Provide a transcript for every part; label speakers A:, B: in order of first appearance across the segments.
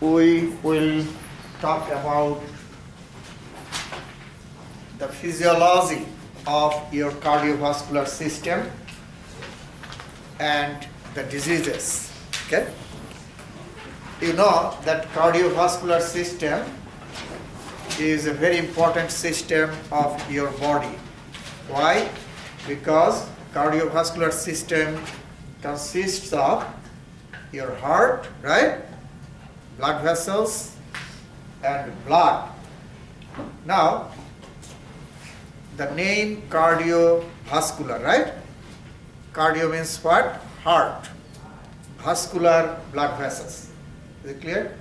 A: we will talk about the physiology of your cardiovascular system and the diseases. Okay? You know that cardiovascular system is a very important system of your body. Why? Because cardiovascular system consists of your heart, right? Blood vessels and blood. Now, the name cardiovascular, right? Cardio means what? Heart. Vascular, blood vessels. Is it clear?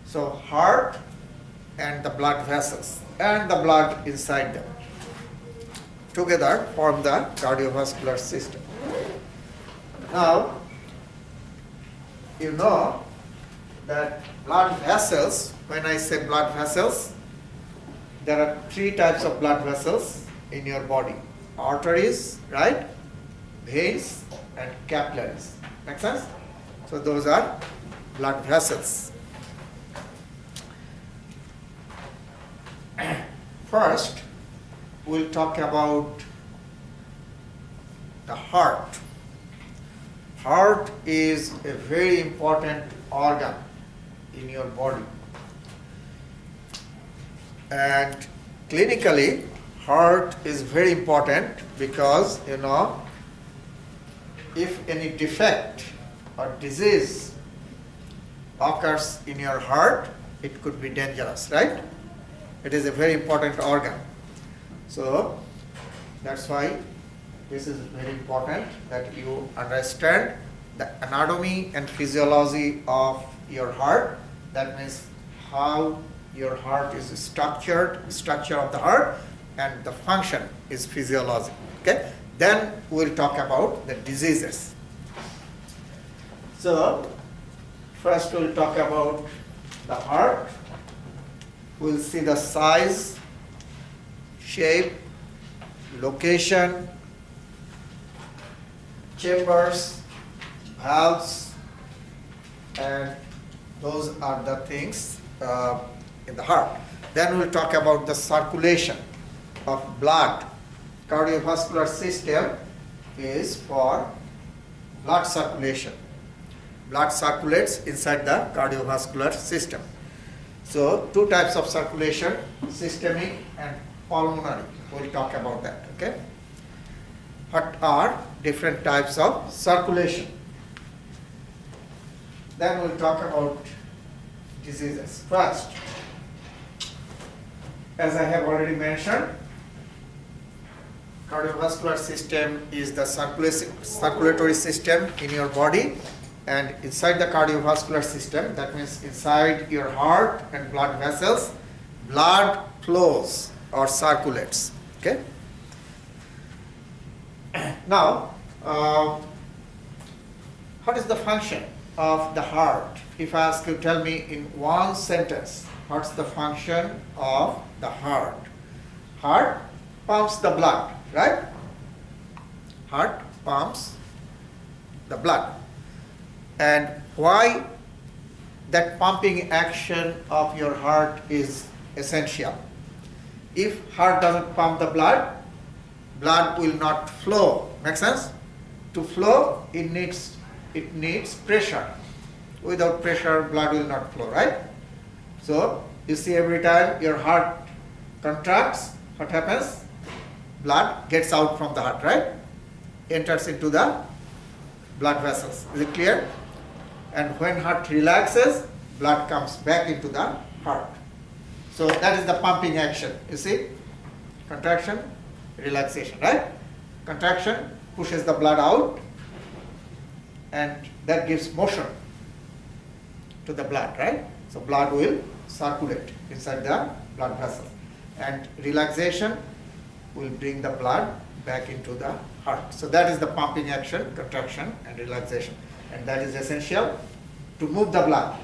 A: So, heart and the blood vessels and the blood inside them together form the cardiovascular system. Now, you know that blood vessels, when I say blood vessels, there are three types of blood vessels in your body. Arteries, right? Veins and capillaries. Make sense? So those are blood vessels. First, we'll talk about the heart. Heart is a very important organ in your body. And clinically, heart is very important because, you know, if any defect or disease occurs in your heart, it could be dangerous, right? It is a very important organ. So, that's why this is very important that you understand the anatomy and physiology of your heart. That means how your heart is structured, structure of the heart, and the function is physiology. Okay? Then we'll talk about the diseases. So, first we'll talk about the heart. We'll see the size, shape, location, chambers, valves, and those are the things in the heart. Then we'll talk about the circulation of blood. Cardiovascular system is for blood circulation. Blood circulates inside the cardiovascular system. So, two types of circulation, systemic and pulmonary. We'll talk about that, okay? What are different types of circulation? Then we'll talk about diseases. First, as I have already mentioned, cardiovascular system is the circulatory system in your body, and inside the cardiovascular system, that means inside your heart and blood vessels, blood flows or circulates. Okay? Now, what is the function of the heart? If I ask you, tell me in one sentence, what's the function of the heart? Heart pumps the blood, right? Heart pumps the blood. And why that pumping action of your heart is essential? If heart doesn't pump the blood, blood will not flow. Make sense? To flow, it needs pressure. Without pressure, blood will not flow, right? So, you see every time your heart contracts, what happens? Blood gets out from the heart, right? Enters into the blood vessels. Is it clear? And when heart relaxes, blood comes back into the heart. So that is the pumping action. You see? Contraction, relaxation, right? Contraction pushes the blood out, and that gives motion to the blood, right? So blood will circulate inside the blood vessel. And relaxation will bring the blood back into the heart. So that is the pumping action, contraction and relaxation. And that is essential to move the blood,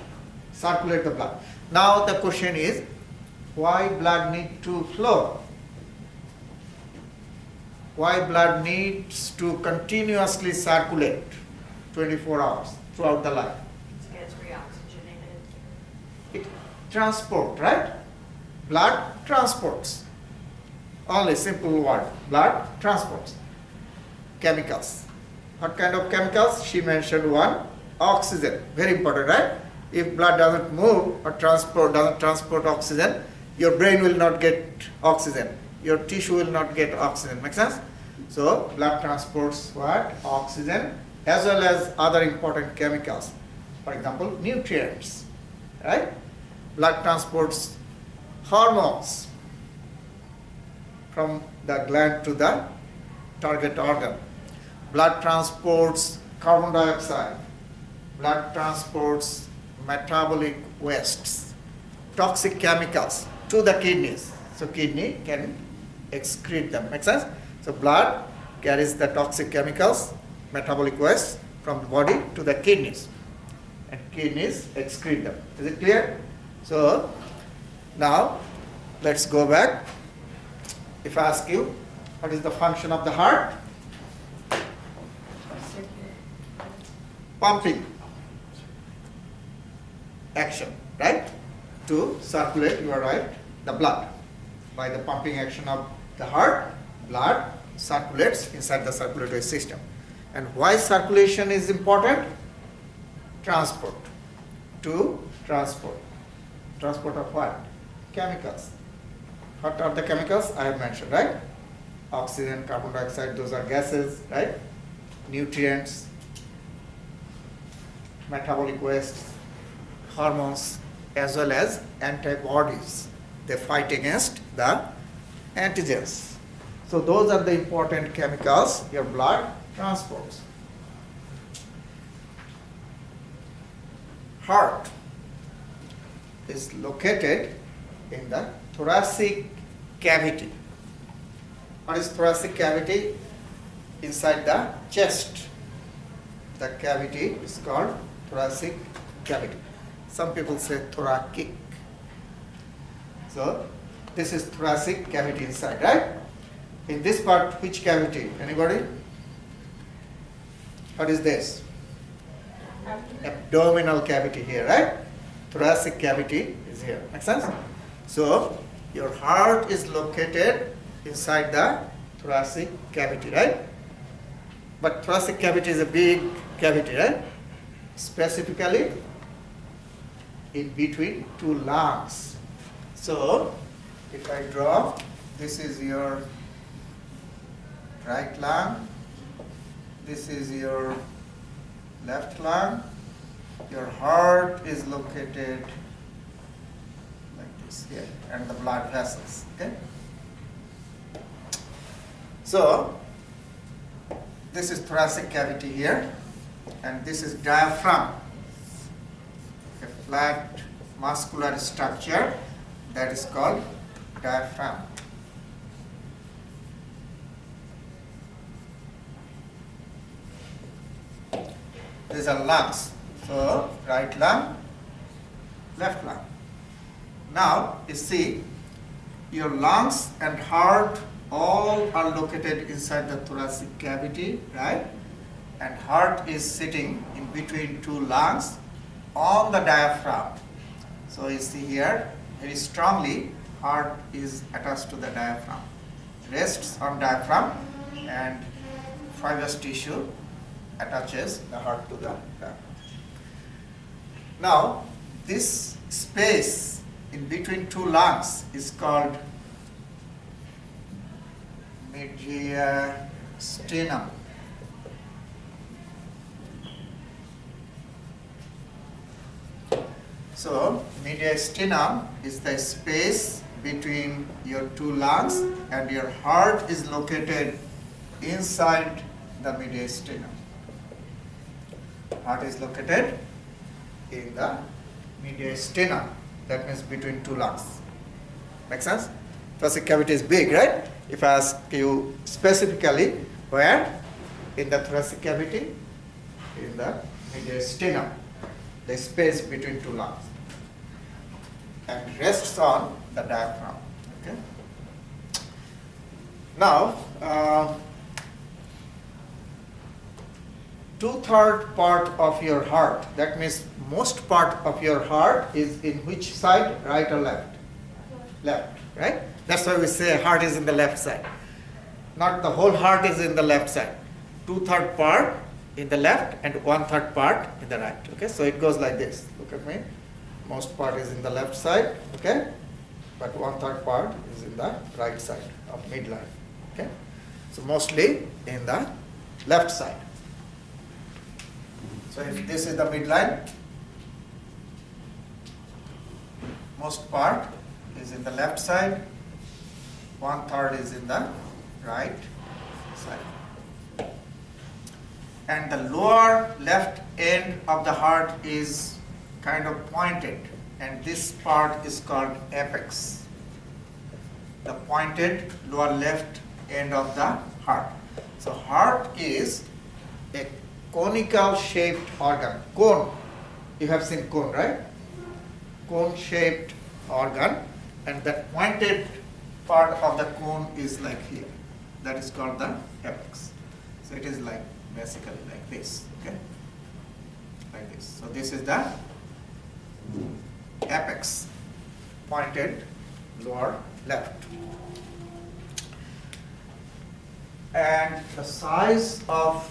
A: circulate the blood. Now the question is, why blood needs to flow? Why blood needs to continuously circulate 24 hours throughout the life?
B: It gets reoxygenated.
A: transport, right? Blood transports. Only simple word. Blood transports. Chemicals. What kind of chemicals? She mentioned one. Oxygen. Very important, right? If blood doesn't move or doesn't transport oxygen, your brain will not get oxygen. Your tissue will not get oxygen. Make sense? So blood transports what? Oxygen, as well as other important chemicals. For example, nutrients. Right? Blood transports hormones from the gland to the target organ. Blood transports carbon dioxide. Blood transports metabolic wastes, toxic chemicals to the kidneys. So kidney can excrete them. Make sense? So blood carries the toxic chemicals, metabolic waste from the body to the kidneys. And kidneys excrete them. Is it clear? So now let's go back. If I ask you, what is the function of the heart? Pumping action, right? To circulate, you are right, the blood. By the pumping action of the heart, blood circulates inside the circulatory system. And why circulation is important? Transport. To transport. Transport of what? Chemicals. What are the chemicals? I have mentioned, right? Oxygen, carbon dioxide, those are gases, right? Nutrients, metabolic waste, hormones, as well as antibodies. They fight against the antigens. So those are the important chemicals your blood transports. Heart is located in the thoracic cavity. What is thoracic cavity? Inside the chest. The cavity is called thoracic cavity. Some people say thoracic. So this is thoracic cavity inside, right? In this part, which cavity? Anybody? What is this? Abdominal cavity here, right? Thoracic cavity is here. Make sense? So your heart is located inside the thoracic cavity, right? But thoracic cavity is a big cavity, right? Specifically in between two lungs. So if I draw, this is your right lung, this is your left lung, your heart is located like this here, and the blood vessels, okay? So this is thoracic cavity here, and this is diaphragm, a flat muscular structure that is called diaphragm. These are lungs. So right lung, left lung. Now you see your lungs and heart all are located inside the thoracic cavity, right? And heart is sitting in between two lungs on the diaphragm. So you see here, very strongly, heart is attached to the diaphragm. Rests on diaphragm, and fibrous tissue attaches the heart to the diaphragm. Now, this space in between two lungs is called mediastinum. So, mediastinum is the space between your two lungs, and your heart is located inside the mediastinum. Heart is located in the mediastinum. That means between two lungs. Make sense? Thoracic cavity is big, right? If I ask you specifically, where? In the thoracic cavity, in the mediastinum, the space between two lungs, and rests on the diaphragm. Okay. Now, 2/3 part of your heart, that means most part of your heart is in which side, right or left? Left, right? That's why we say heart is in the left side. Not the whole heart is in the left side. 2/3 part in the left and 1/3 part in the right. Okay, so it goes like this. Look at me. Most part is in the left side, okay? But 1/3 part is in the right side of midline. Okay? So mostly in the left side. So if this is the midline, most part is in the left side, 1/3 is in the right side. And the lower left end of the heart is kind of pointed, and this part is called apex. The pointed lower left end of the heart. So heart is a conical shaped organ. Cone, you have seen cone, right? Cone shaped organ, and that pointed part of the cone is like here. That is called the apex. So it is like basically like this, okay? Like this. So this is the apex, pointed lower left. And the size of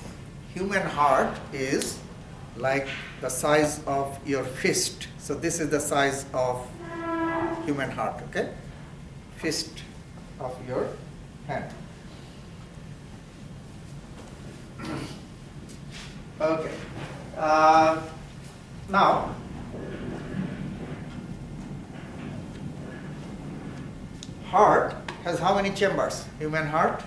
A: human heart is like the size of your fist. So this is the size of human heart, okay? Fist of your hand. Okay. Now, heart has how many chambers? Human heart?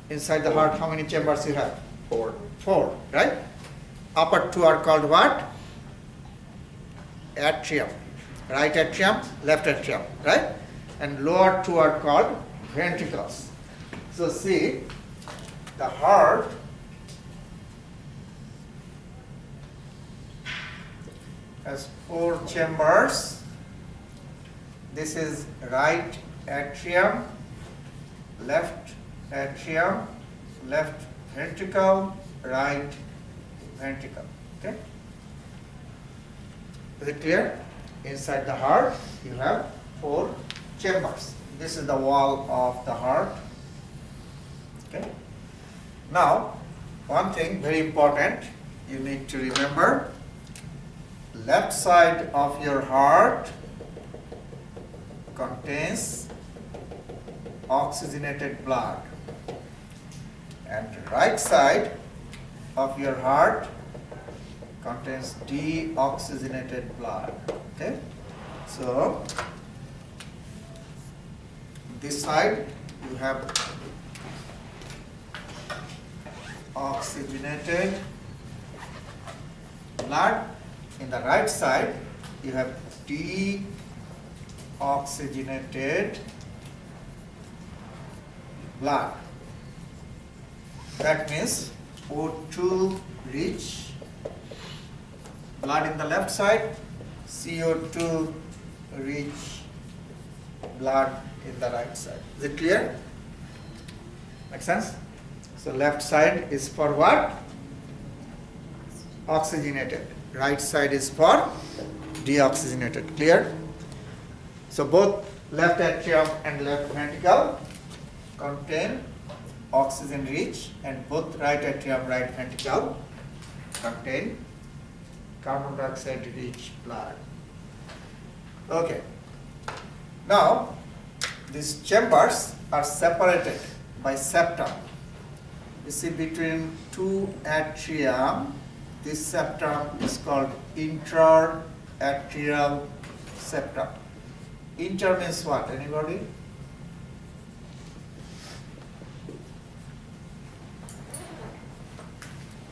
A: Inside the heart, how many chambers you have? Four. Four, right? Upper two are called what? Atrium. Right atrium, left atrium, right? And lower two are called ventricles. So see, the heart has four chambers. This is right atrium, left atrium, left ventricle, right ventricle. Okay? Is it clear? Inside the heart, you have four chambers. This is the wall of the heart. Okay? Now, one thing very important you need to remember. Left side of your heart contains oxygenated blood, and right side of your heart contains deoxygenated blood. Okay, so this side you have oxygenated blood. In the right side you have deoxygenated blood. That means O2 rich blood in the left side, CO2 rich blood in the right side. Is it clear? Make sense? So left side is for what? Oxygenated. Right side is for deoxygenated. Clear? So both left atrium and left ventricle contain oxygen rich, and both right atrium, right ventricle contain carbon dioxide rich blood. Okay. Now these chambers are separated by septum. You see, between two atrium, this septum is called interatrial septum. Inter means what? Anybody?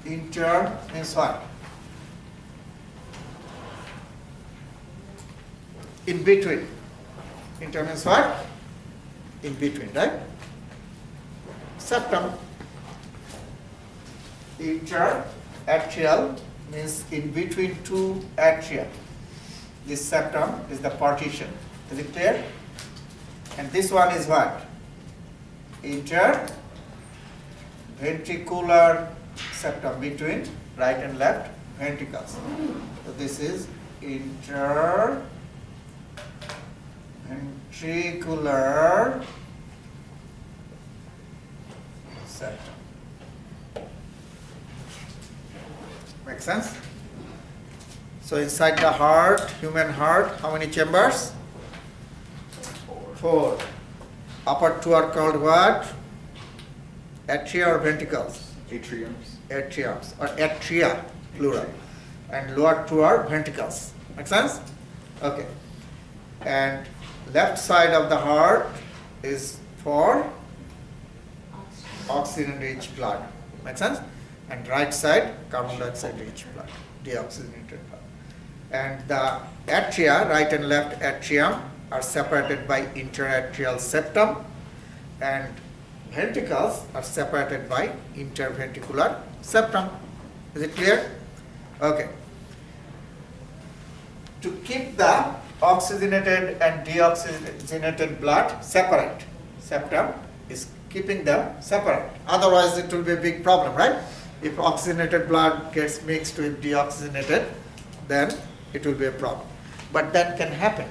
A: Inter means what? In between. Inter means what? In between, right? Septum. Interatrial means in between two atria. This septum is the partition. Is it clear? And this one is what? Interdiaphragm. ventricular septum between right and left ventricles. So this is interventricular septum. Make sense? So inside the heart, human heart, how many chambers? Four. Upper two are called what? Atria or ventricles?
B: Atriums.
A: Atriums or atria, plural. And lower two are ventricles. Make sense? Okay. And left side of the heart is for oxygen-rich blood. Make sense? And right side, carbon dioxide-rich blood, deoxygenated blood. And the atria, right and left atrium, are separated by interatrial septum, and ventricles are separated by interventricular septum. Is it clear? Okay. To keep the oxygenated and deoxygenated blood separate, septum is keeping them separate. Otherwise, it will be a big problem, right? If oxygenated blood gets mixed with deoxygenated, then it will be a problem. But that can happen.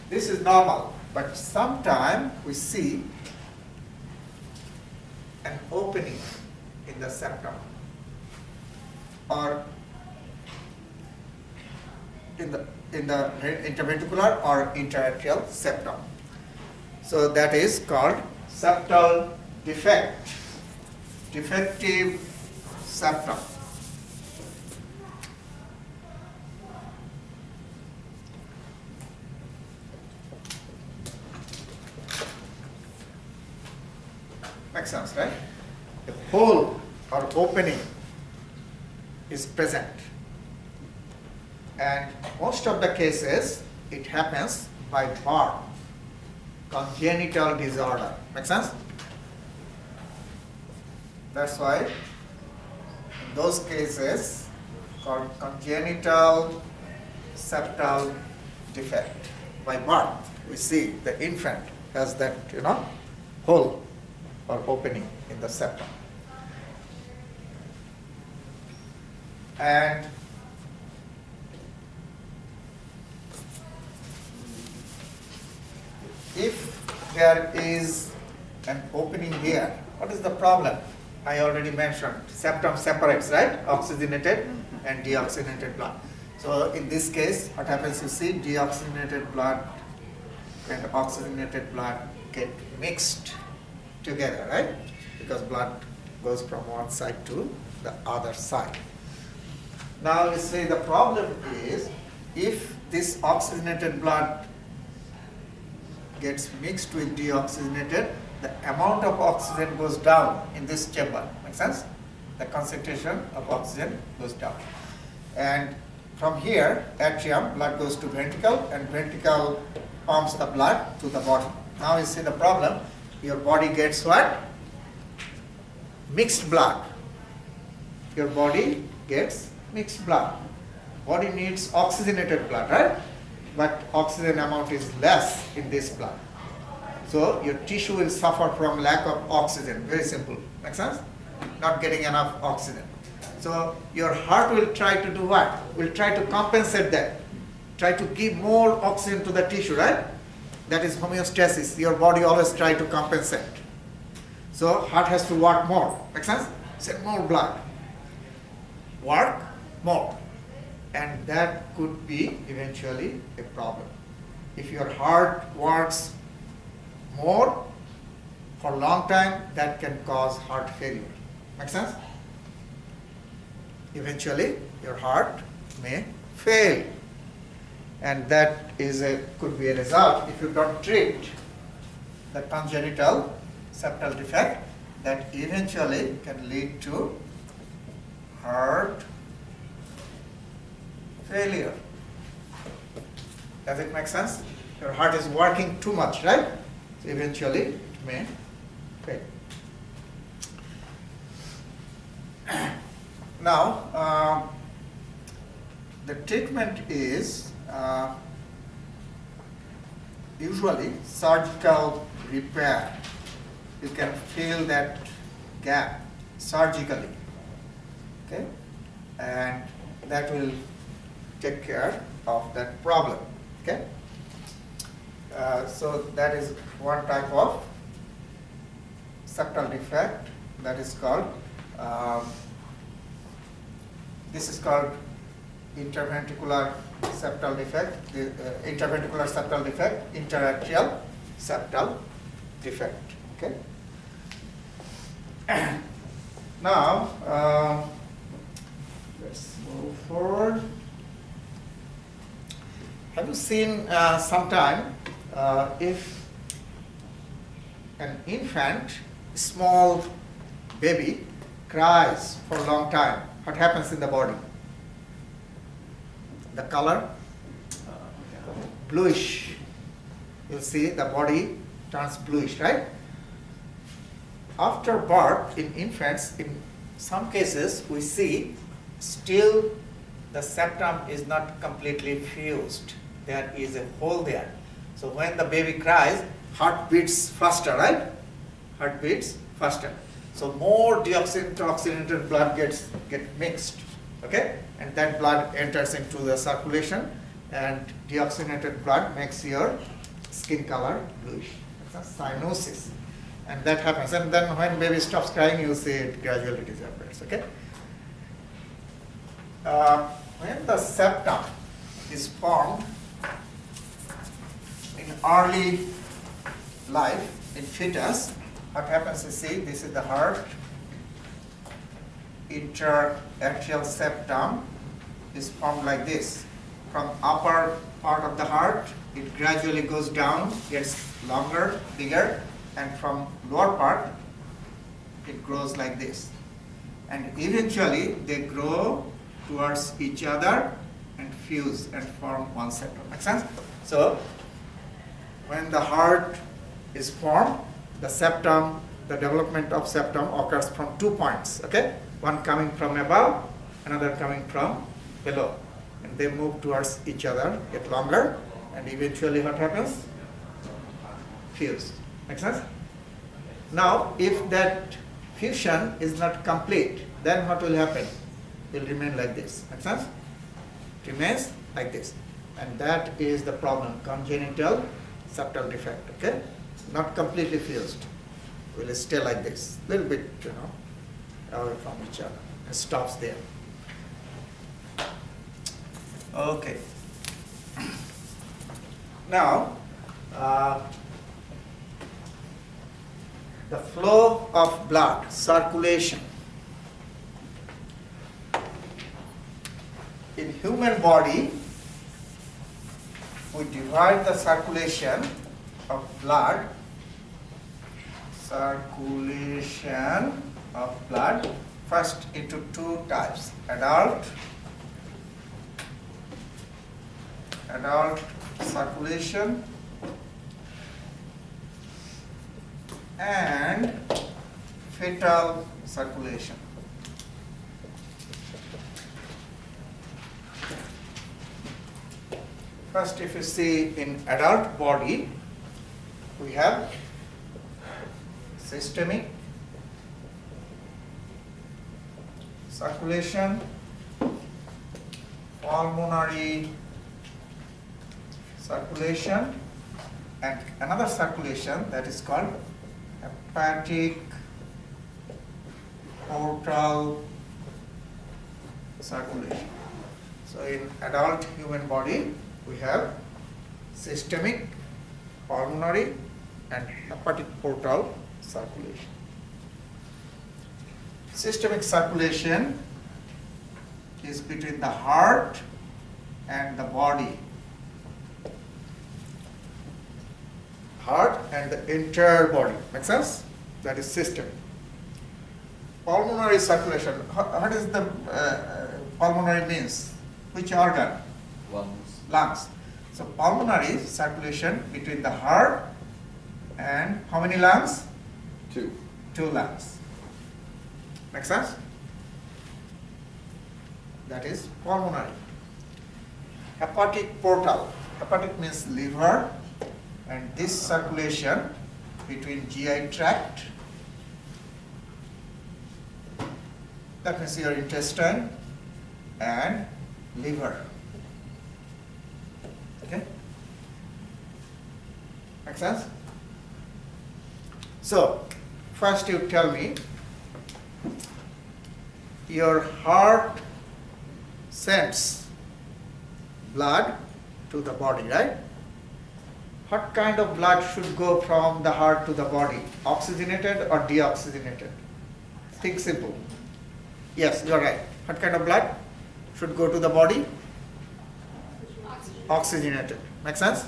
A: This is normal, but sometimes we see an opening in the septum or in the interventricular or interatrial septum. So that is called septal defect, defective septum. Makes sense, right? A hole or opening is present. And most of the cases, it happens by birth, congenital disorder. Make sense? That's why in those cases, called congenital septal defect. By birth, we see the infant has that, hole or opening in the septum. And if there is an opening here, what is the problem? I already mentioned, septum separates, right? Oxygenated and deoxygenated blood. So in this case, what happens, you see, deoxygenated blood and oxygenated blood get mixed together, right? Because blood goes from one side to the other side. Now you see the problem is, if this oxygenated blood gets mixed with deoxygenated, the amount of oxygen goes down in this chamber. Make sense? The concentration of oxygen goes down. And from here, atrium, blood goes to ventricle, and ventricle pumps the blood to the body. Now you see the problem. Your body gets what? Mixed blood. Your body gets mixed blood. Body needs oxygenated blood, right? But oxygen amount is less in this blood. So your tissue will suffer from lack of oxygen. Very simple. Make sense? Not getting enough oxygen. So your heart will try to do what? Will try to compensate that. Try to give more oxygen to the tissue, right? That is homeostasis. Your body always try to compensate. So heart has to work more. Make sense? Send more blood. Work more. And that could be eventually a problem. If your heart works more for a long time, that can cause heart failure. Make sense? Eventually, your heart may fail. And that could be a result if you don't treat the congenital septal defect, that eventually can lead to heart failure. Does it make sense? Your heart is working too much, right? So eventually it may fail. Now, the treatment is usually surgical repair. You can fill that gap surgically. Okay, and that will take care of that problem. Okay, so that is one type of septal defect that is called. This is called interventricular septal defect, interventricular septal defect, interaxial septal defect. Okay. Now let's move forward. Have you seen sometime if an infant, small baby, cries for a long time, what happens in the body? The color bluish. You'll see the body turns bluish, right? After birth in infants, in some cases we see still the septum is not completely fused. There is a hole there. So when the baby cries, heart beats faster, right? Heart beats faster. So more deoxygenated blood gets mixed, okay? And that blood enters into the circulation, and deoxygenated blood makes your skin color bluish. That's a cyanosis. And that happens. And then when baby stops crying, you see it gradually disappears, okay? When the septum is formed in early life, in fetus, what happens is, see, this is the heart, interaxial septum is formed like this. From upper part of the heart, it gradually goes down, gets longer, bigger, and from lower part, it grows like this. And eventually, they grow towards each other and fuse and form one septum. Make sense? So, when the heart is formed, the septum, the development of septum occurs from 2 points, okay? One coming from above, another coming from below. And they move towards each other, get longer, and eventually what happens? Fuse. Make sense? Now, if that fusion is not complete, then what will happen? It will remain like this. Make sense? It remains like this. And that is the problem, congenital septal defect, okay? Not completely fused. Will stay like this, little bit, away from each other. It stops there. Okay. Now, the flow of blood, circulation. In human body, we divide the circulation of blood, first into 2 types, adult circulation and fetal circulation. First, if you see in adult body, we have systemic circulation, pulmonary circulation, and another circulation that is called hepatic portal circulation. So in adult human body, we have systemic, pulmonary, and hepatic portal circulation. Systemic circulation is between the heart and the body. Heart and the entire body. Make sense? That is systemic. Pulmonary circulation. What is the pulmonary means? Which organ? Lungs. So pulmonary circulation between the heart and how many lungs?
B: 2.
A: 2 lungs. Make sense? That is pulmonary. Hepatic portal. Hepatic means liver, and this circulation between GI tract That means your intestine and liver. Okay? Make sense? So, first you tell me, your heart sends blood to the body, right? What kind of blood should go from the heart to the body? Oxygenated or deoxygenated? Think simple. Yes, you are right. What kind of blood should go to the body? Oxygenated. Make sense?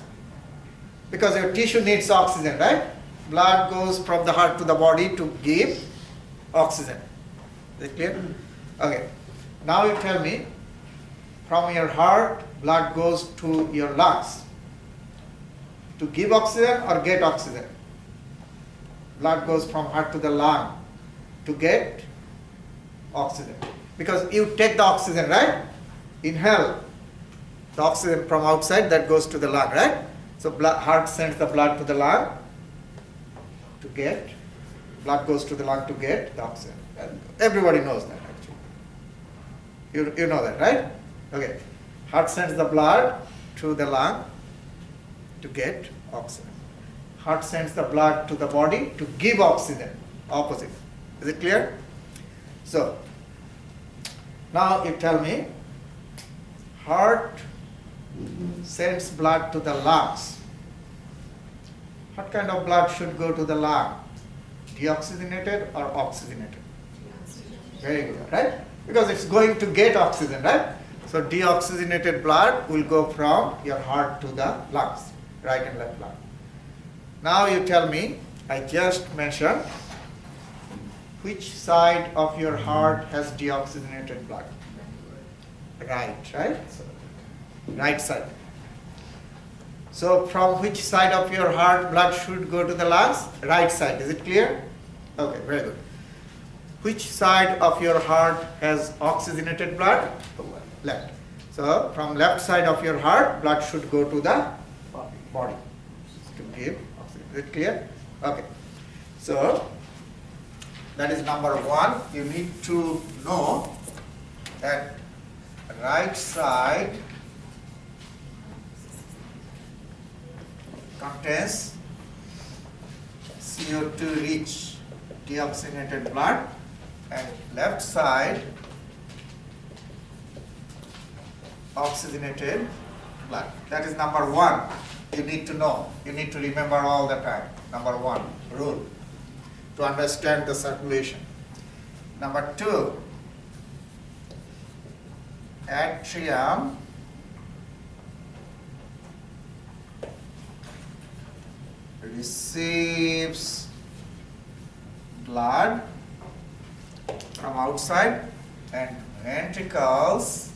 A: Because your tissue needs oxygen, right? Blood goes from the heart to the body to give oxygen. Is it clear? Okay. Now you tell me, from your heart, blood goes to your lungs. To give oxygen or get oxygen? Blood goes from heart to the lung to get oxygen. Because you take the oxygen, right? Inhale the oxygen from outside, that goes to the lung, right? So heart sends the blood to the lung to get, blood goes to the lung to get the oxygen. Everybody knows that actually. You know that, right? Okay. Heart sends the blood to the lung to get oxygen. Heart sends the blood to the body to give oxygen. Opposite. Is it clear? So, now you tell me, heart sends blood to the lungs. What kind of blood should go to the lung? Deoxygenated or oxygenated? Very good, right? Because it's going to get oxygen, right? So deoxygenated blood will go from your heart to the lungs, right and left lung. Now you tell me, I just mentioned, which side of your heart has deoxygenated blood? Right? So, right side. So from which side of your heart blood should go to the lungs? Right side. Is it clear? Okay, very good. Which side of your heart has oxygenated blood? Left. So from left side of your heart, blood should go to the body to give oxygen. Is it clear? Okay. So that is number one. You need to know that right side contains CO2 rich deoxygenated blood and left side oxygenated blood. That is number one. You need to know. You need to remember all the time. Number one rule to understand the circulation. Number two, atrium receives blood from outside and ventricles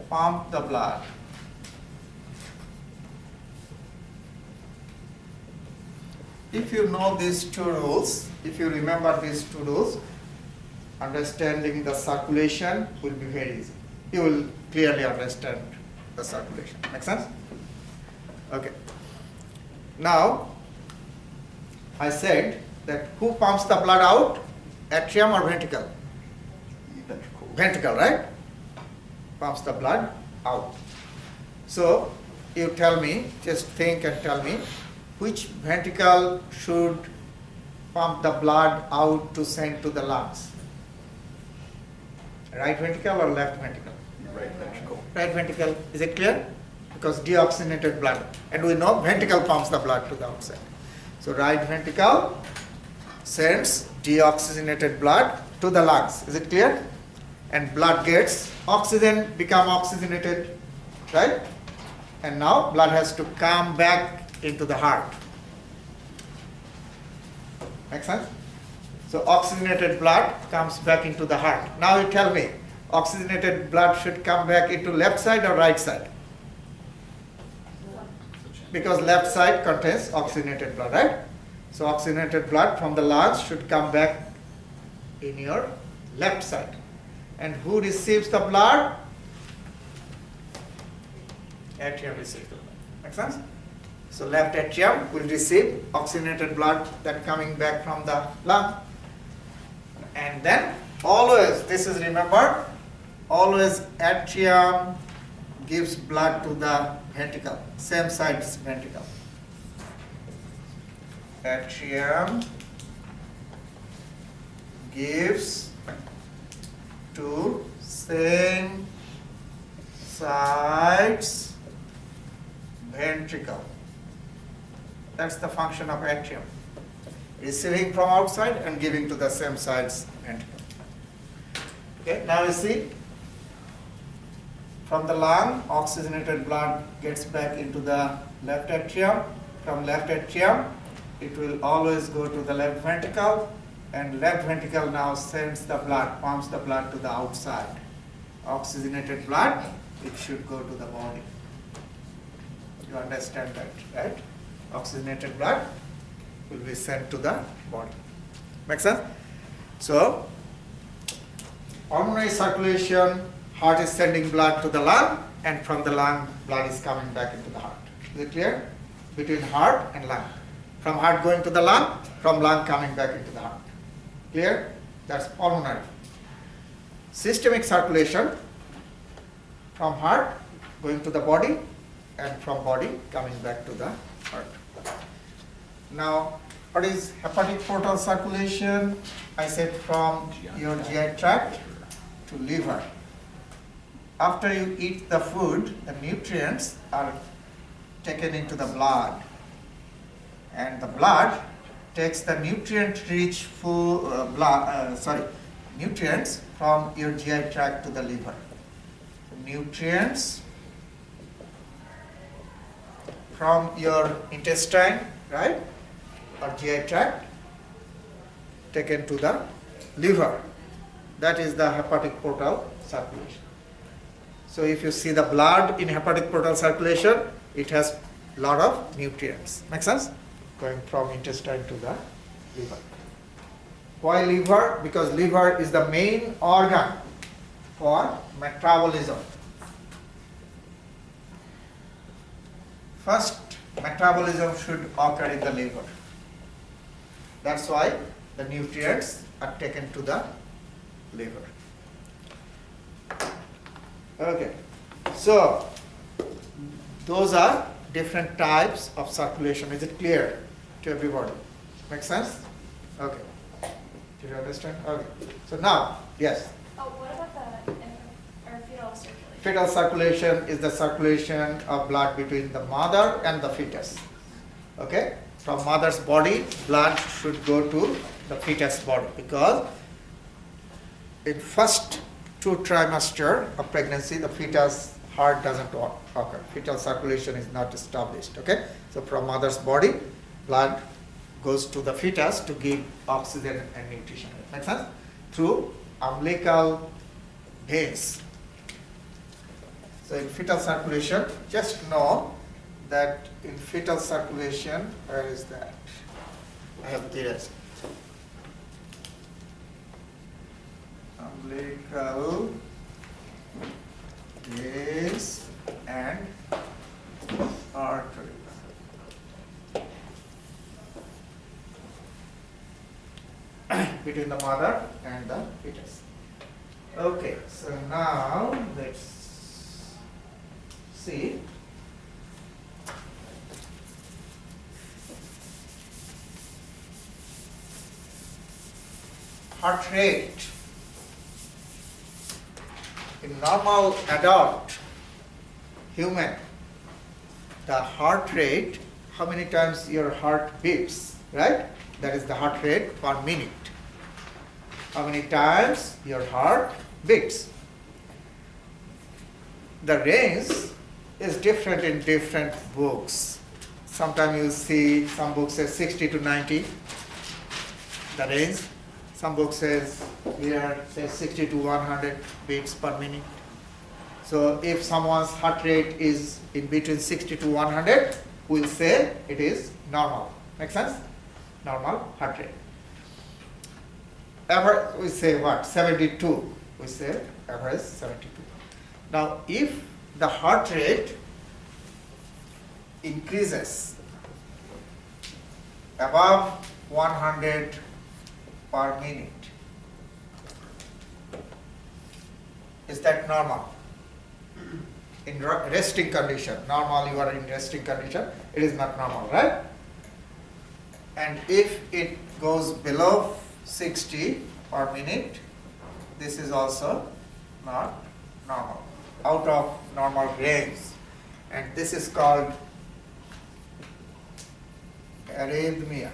A: pump the blood. If you know these two rules, if you remember these two rules, understanding the circulation will be very easy. You will clearly understand the circulation. Make sense? Okay. Now, I said that who pumps the blood out? Atrium or ventricle? Ventricle. Ventricle, right? Pumps the blood out. So, you tell me, just think and tell me, which ventricle should pump the blood out to send to the lungs? Right ventricle or left ventricle?
B: Right ventricle.
A: Right ventricle. Is it clear? Because deoxygenated blood. And we know ventricle pumps the blood to the outside. So right ventricle sends deoxygenated blood to the lungs. Is it clear? And blood gets oxygen, become oxygenated, right? And now blood has to come back into the heart. Make sense? So oxygenated blood comes back into the heart. Now you tell me, oxygenated blood should come back into left side or right side? Because left side contains oxygenated blood, right? So oxygenated blood from the lungs should come back in your left side. And who receives the blood? Atrium receives the blood. Make sense? So left atrium will receive oxygenated blood that coming back from the lung. And then always, this is remember, always atrium gives blood to the ventricle, same size ventricle. Atrium gives to same sides ventricle. That's the function of atrium. Receiving from outside and giving to the same sides ventricle. Okay, now you see, from the lung, oxygenated blood gets back into the left atrium. From left atrium, it will always go to the left ventricle, and left ventricle now sends the blood, pumps the blood to the outside. Oxygenated blood, it should go to the body. You understand that, right? Oxygenated blood will be sent to the body. Make sense? So, pulmonary circulation, heart is sending blood to the lung, and from the lung, blood is coming back into the heart. Is it clear? Between heart and lung. From heart going to the lung, from lung coming back into the heart. Clear? That's pulmonary. Systemic circulation, from heart going to the body, and from body coming back to the heart. Now, what is hepatic portal circulation? I said from your GI tract to liver. After you eat the food, the nutrients are taken into the blood, and the blood takes the nutrient-rich nutrients from your GI tract to the liver. Nutrients from your intestine, right, or GI tract, taken to the liver. That is the hepatic portal circulation. So if you see the blood in hepatic portal circulation, it has a lot of nutrients. Make sense? Going from intestine to the liver. Why liver? Because liver is the main organ for metabolism. First, metabolism should occur in the liver. That's why the nutrients are taken to the liver. Okay, so those are different types of circulation. Is it clear to everybody? Make sense? Okay. Did you understand? Okay. So now, yes.
B: Oh, what about the fetal circulation?
A: Fetal circulation is the circulation of blood between the mother and the fetus. Okay? From mother's body, blood should go to the fetus body, because in first 2 trimester of pregnancy, the fetus heart doesn't occur. Fetal circulation is not established. Okay? So from mother's body, blood goes to the fetus to give oxygen and nutrition. Make sense? Through umbilical veins. So in fetal circulation, just know that in fetal circulation, where is that? I have this. Umbilical veins and arteries. Between the mother and the fetus. Okay, so now let's see. Heart rate. In normal adult human, the heart rate, how many times your heart beats, right? That is the heart rate per minute. How many times your heart beats. The range is different in different books. Sometimes you see some books say 60 to 90, the range. Some books says here says 60 to 100 beats per minute. So if someone's heart rate is in between 60 to 100, we'll say it is normal. Make sense? Normal heart rate. Average, we say what? 72. We say average 72. Now, if the heart rate increases above 100 per minute, Is that normal? In resting condition, normal, you are in resting condition, it is not normal, right? And if it goes below 60 per minute, this is also not normal, out of normal range. And this is called arrhythmia.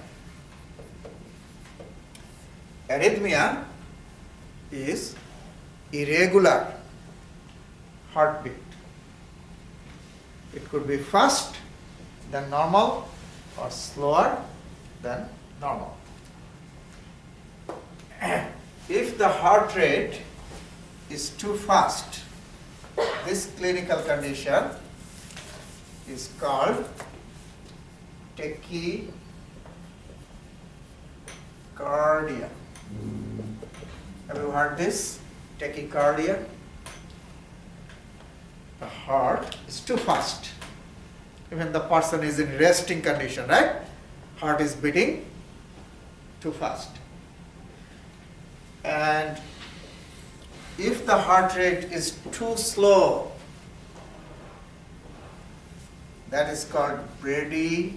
A: Arrhythmia is irregular heartbeat. It could be fast than normal or slower than normal. If the heart rate is too fast, this clinical condition is called tachycardia. Have you heard this? Tachycardia. The heart is too fast. Even the person is in resting condition, right? Heart is beating too fast. And if the heart rate is too slow, that is called bradycardia.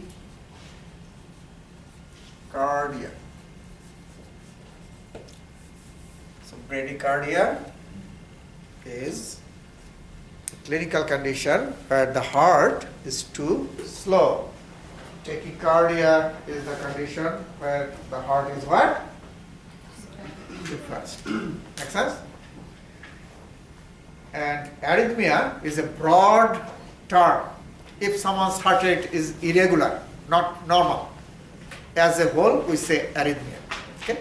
A: So bradycardia is a clinical condition where the heart is too slow. Tachycardia is the condition where the heart is what? Too fast. Make sense? And arrhythmia is a broad term. If someone's heart rate is irregular, not normal, as a whole, we say arrhythmia. Okay?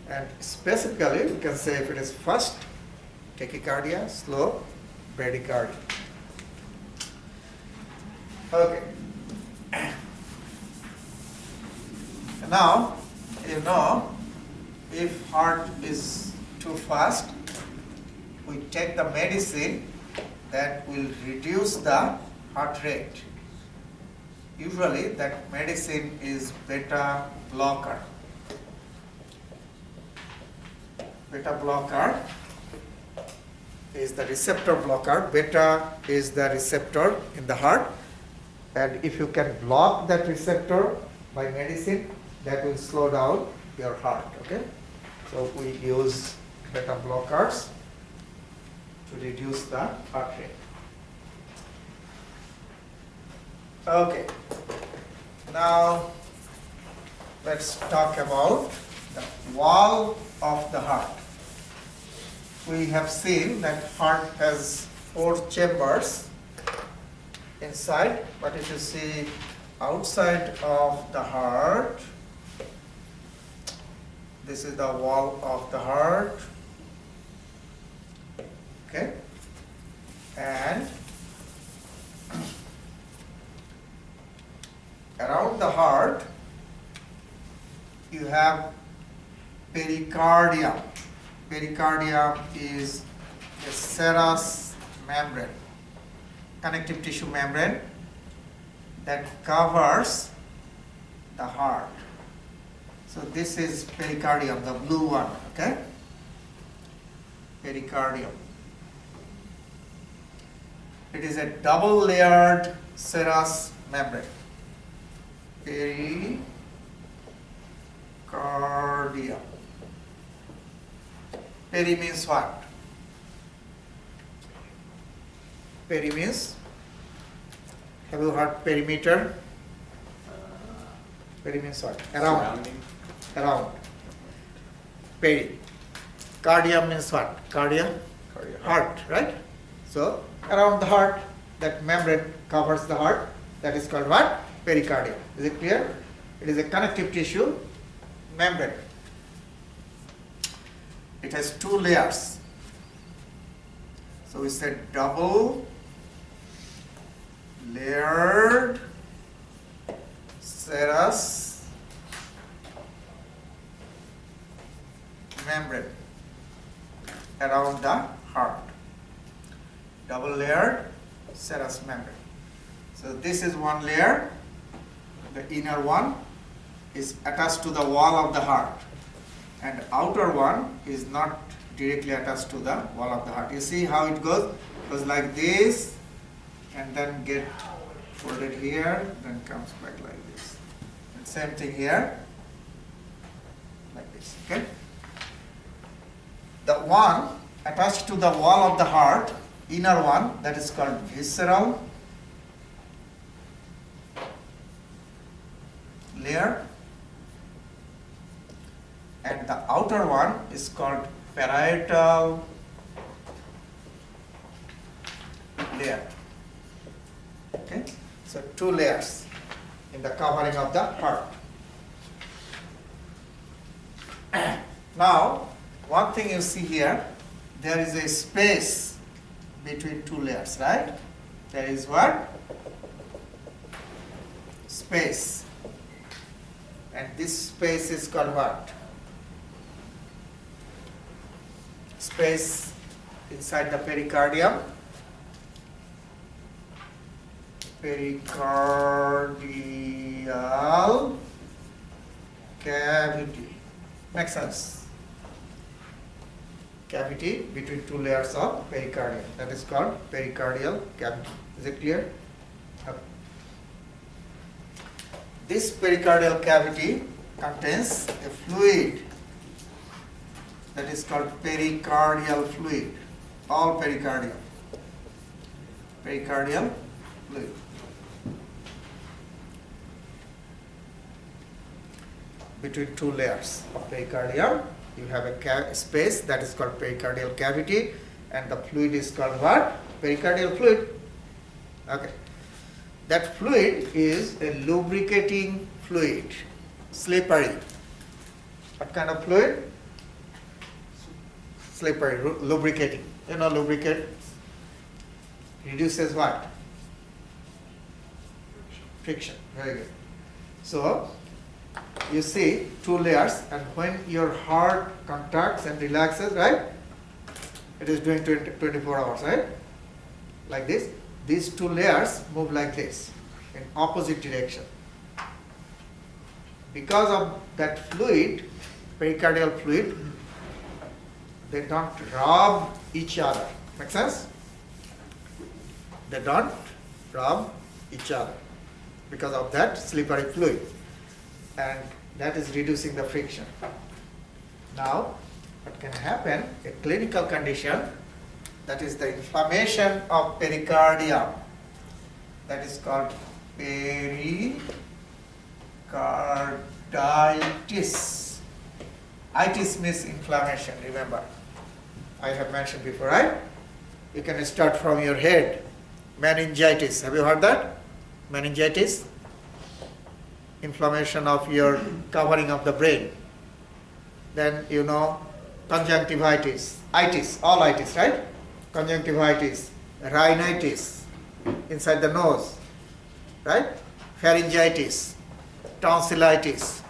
A: And specifically, we can say if it is fast, tachycardia, slow, bradycardia. Okay. Now, you know, if heart is too fast, we take the medicine that will reduce the heart rate. Usually that medicine is beta blocker. Beta blocker is the receptor blocker. Beta is the receptor in the heart. And if you can block that receptor by medicine, that will slow down your heart. Okay? So we use beta blockers to reduce the heart rate. Okay. Now let's talk about the wall of the heart. We have seen that heart has 4 chambers inside, but if you see outside of the heart, this is the wall of the heart. Okay? And around the heart, you have pericardium. Pericardium is a serous membrane, connective tissue membrane that covers the heart. So this is pericardium, the blue one, okay? Pericardium. It is a double-layered serous membrane. Pericardium. Peri means what? Peri means, have you heard perimeter? Peri means what? Around.
C: Surrounding.
A: Around. Peri. Cardium means what? Cardia?
C: Cardia.
A: Heart, right? So around the heart, that membrane covers the heart. That is called what? Pericardium. Is it clear? It is a connective tissue membrane. It has 2 layers. So we said double layered serous membrane around the heart. Double layered serous membrane. So this is one layer. The inner one is attached to the wall of the heart, and outer one is not directly attached to the wall of the heart. You see how it goes? It goes like this and then get folded here, then comes back like this. And same thing here, like this, okay? The one attached to the wall of the heart, inner one, that is called visceral layer, and the outer one is called parietal layer. Okay, so two layers in the covering of the heart. Now, one thing you see here, there is a space between two layers, right? There is what? Space. And this space is called what? Space inside the pericardium. Pericardial cavity. Makes sense? Cavity between two layers of pericardium. That is called pericardial cavity. Is it clear? Okay. This pericardial cavity contains a fluid that is called pericardial fluid. All pericardium. Pericardial fluid. Between two layers of pericardium, you have a space that is called pericardial cavity, and the fluid is called what? Pericardial fluid. Okay. That fluid is a lubricating fluid, slippery. What kind of fluid? Slippery, lubricating. You know, lubricate reduces what? Friction. Very good. So, you see two layers, and when your heart contracts and relaxes, right? It is doing 24 hours, right? Like this. These two layers move like this in opposite direction. Because of that fluid, pericardial fluid, they don't rub each other. Make sense? They don't rub each other because of that slippery fluid. And that is reducing the friction. Now, what can happen? A clinical condition, that is the inflammation of pericardium. That is called pericarditis. Itis means inflammation, remember. I have mentioned before, right? You can start from your head. Meningitis, have you heard that? Meningitis? Inflammation of your covering of the brain. Then you know conjunctivitis, itis, all itis, right? Conjunctivitis, rhinitis inside the nose, right? Pharyngitis, tonsillitis,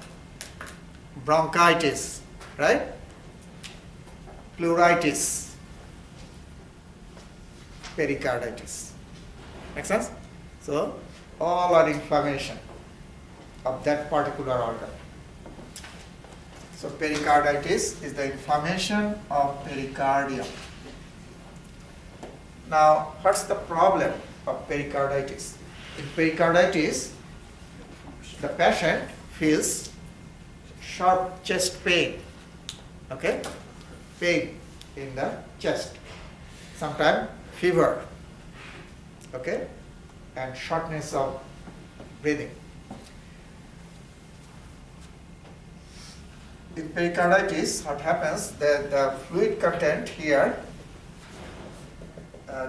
A: bronchitis, right? Pleuritis, pericarditis. Make sense? So, all are inflammation of that particular organ. So, pericarditis is the inflammation of pericardium. Now, what's the problem of pericarditis? In pericarditis, the patient feels sharp chest pain, okay? Pain in the chest, sometimes fever, okay? And shortness of breathing. In pericarditis, what happens, the fluid content here,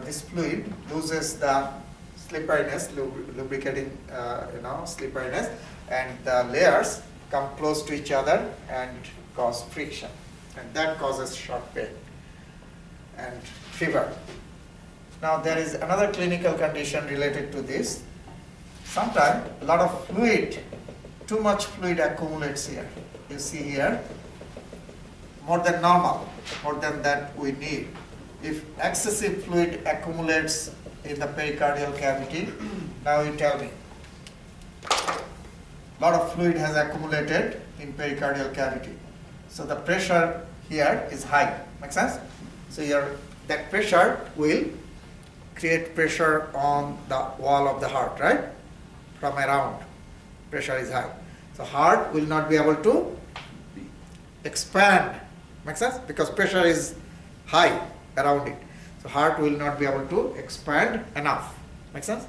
A: this fluid loses the slipperiness, lubricating, slipperiness, and the layers come close to each other and cause friction. And that causes sharp pain and fever. Now there is another clinical condition related to this. Sometimes a lot of fluid, too much fluid accumulates here. You see here, more than normal, more than that we need. If excessive fluid accumulates in the pericardial cavity, now you tell me. A lot of fluid has accumulated in pericardial cavity. So the pressure here is high. Make sense? So that pressure will create pressure on the wall of the heart, right? From around, pressure is high. So heart will not be able to expand. Make sense? Because pressure is high around it. So heart will not be able to expand enough. Make sense?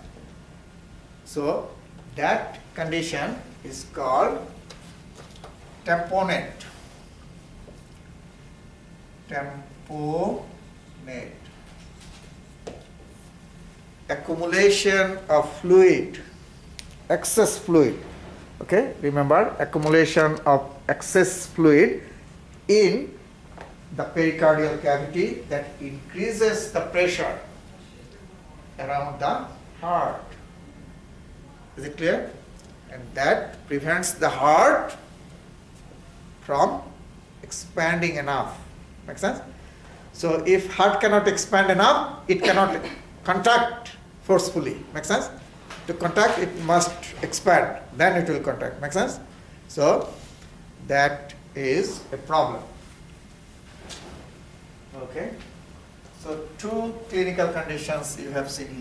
A: So that condition is called tamponade. Tamponade. Accumulation of fluid, excess fluid. Okay, remember, accumulation of excess fluid in the pericardial cavity that increases the pressure around the heart. Is it clear? And that prevents the heart from expanding enough. Make sense? So if heart cannot expand enough, it cannot contract forcefully. Make sense? To contract, it must expand. Then it will contract. Make sense? So that is a problem. Okay. So two clinical conditions you have seen here.